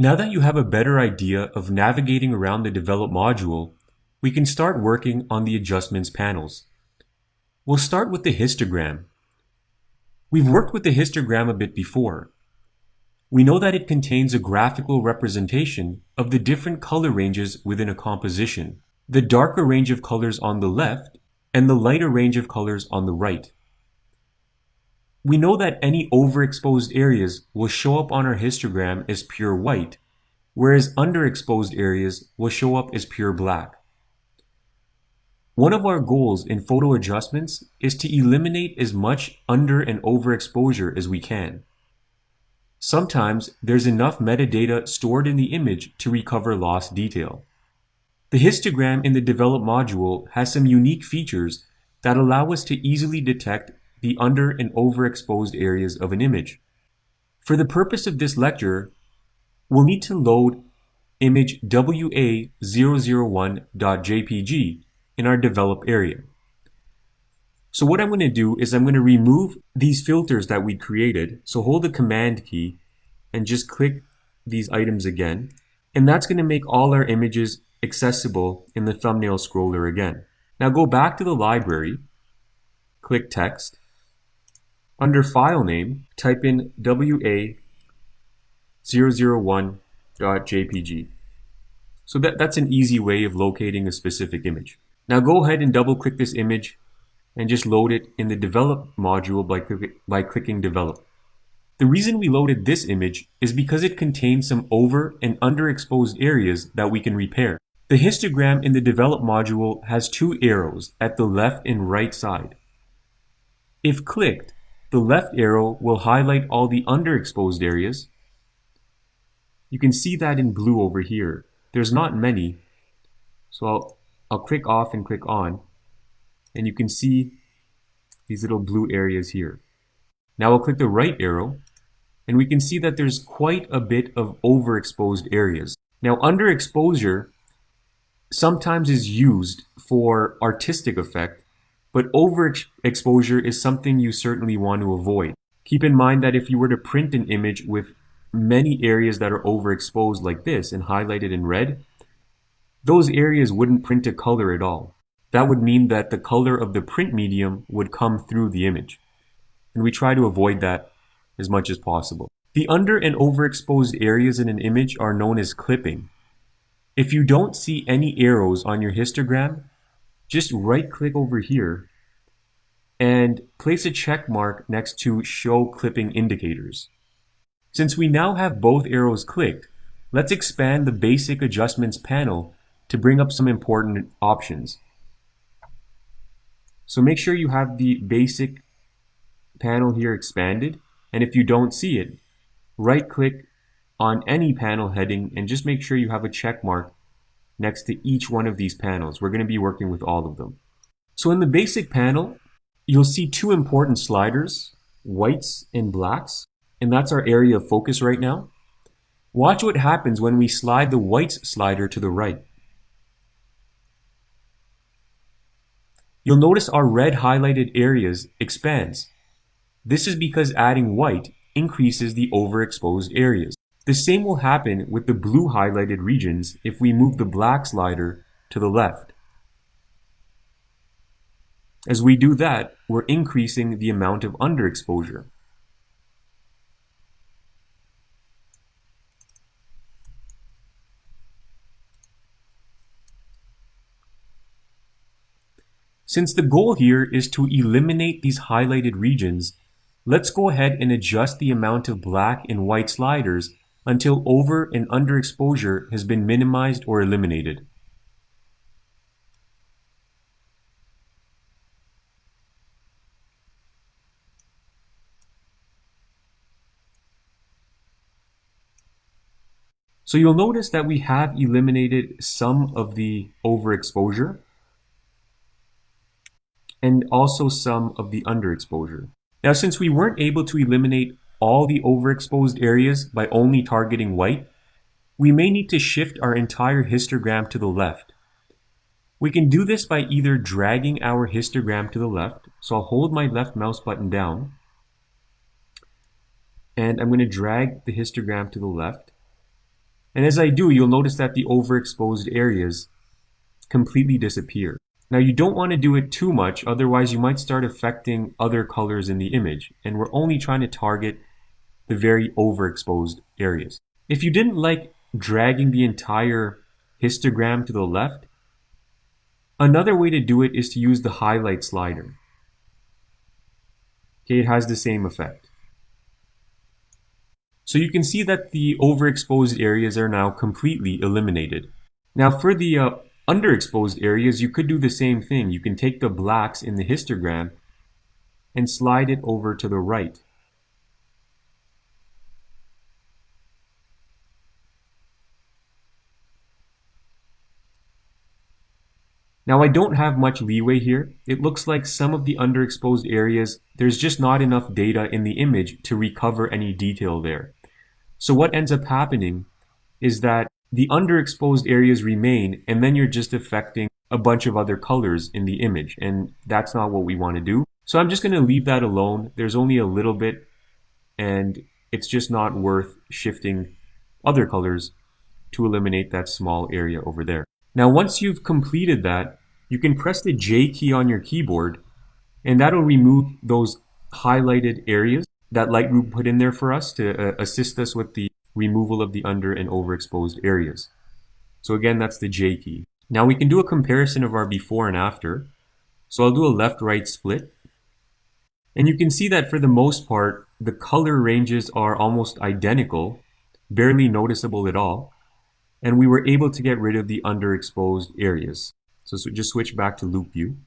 Now that you have a better idea of navigating around the Develop module, we can start working on the Adjustments panels. We'll start with the histogram. We've worked with the histogram a bit before. We know that it contains a graphical representation of the different color ranges within a composition, the darker range of colors on the left and the lighter range of colors on the right. We know that any overexposed areas will show up on our histogram as pure white, whereas underexposed areas will show up as pure black. One of our goals in photo adjustments is to eliminate as much under and overexposure as we can. Sometimes there's enough metadata stored in the image to recover lost detail. The histogram in the Develop module has some unique features that allow us to easily detect the under and overexposed areas of an image. For the purpose of this lecture, we'll need to load image WA001.jpg in our Develop area. So what I'm going to do is I'm going to remove these filters that we created. So hold the Command key and just click these items again. And that's going to make all our images accessible in the thumbnail scroller again. Now go back to the library, click Text. Under File Name, type in WA001.jpg. So that's an easy way of locating a specific image. Now go ahead and double click this image and just load it in the Develop module by clicking Develop. The reason we loaded this image is because it contains some over and underexposed areas that we can repair. The histogram in the Develop module has two arrows at the left and right side. If clicked, the left arrow will highlight all the underexposed areas. You can see that in blue over here. There's not many, so I'll click off and click on, and you can see these little blue areas here. Now I'll click the right arrow, and we can see that there's quite a bit of overexposed areas. Now underexposure sometimes is used for artistic effect, but overexposure is something you certainly want to avoid. Keep in mind that if you were to print an image with many areas that are overexposed like this and highlighted in red, those areas wouldn't print a color at all. That would mean that the color of the print medium would come through the image. And we try to avoid that as much as possible. The under and overexposed areas in an image are known as clipping. If you don't see any arrows on your histogram, just right click over here and place a check mark next to Show Clipping Indicators. Since we now have both arrows clicked, let's expand the Basic Adjustments panel to bring up some important options. So make sure you have the Basic panel here expanded, and if you don't see it, right click on any panel heading and just make sure you have a check mark next to each one of these panels. We're going to be working with all of them. So in the Basic panel, you'll see two important sliders, whites and blacks, and that's our area of focus right now. Watch what happens when we slide the whites slider to the right. You'll notice our red highlighted areas expands. This is because adding white increases the overexposed areas. The same will happen with the blue highlighted regions if we move the black slider to the left. As we do that, we're increasing the amount of underexposure. Since the goal here is to eliminate these highlighted regions, let's go ahead and adjust the amount of black and white sliders until over and underexposure has been minimized or eliminated. So you'll notice that we have eliminated some of the overexposure and also some of the underexposure. Now, since we weren't able to eliminate all the overexposed areas by only targeting white, we may need to shift our entire histogram to the left. We can do this by either dragging our histogram to the left. So I'll hold my left mouse button down, and I'm going to drag the histogram to the left. And as I do, you'll notice that the overexposed areas completely disappear. Now you don't want to do it too much, otherwise you might start affecting other colors in the image. And we're only trying to target the very overexposed areas. If you didn't like dragging the entire histogram to the left, another way to do it is to use the highlight slider. Okay, it has the same effect. So you can see that the overexposed areas are now completely eliminated. Now for the underexposed areas, you could do the same thing. You can take the blacks in the histogram and slide it over to the right. Now I don't have much leeway here. It looks like some of the underexposed areas, there's just not enough data in the image to recover any detail there. So what ends up happening is that the underexposed areas remain, and then you're just affecting a bunch of other colors in the image, and that's not what we want to do. So I'm just going to leave that alone. There's only a little bit, and it's just not worth shifting other colors to eliminate that small area over there. Now, once you've completed that, you can press the J key on your keyboard, and that'll remove those highlighted areas that Lightroom put in there for us to assist us with the removal of the under and overexposed areas. So again, that's the J key. Now we can do a comparison of our before and after. So I'll do a left-right split. And you can see that for the most part, the color ranges are almost identical, barely noticeable at all. And we were able to get rid of the underexposed areas. So just switch back to loop view.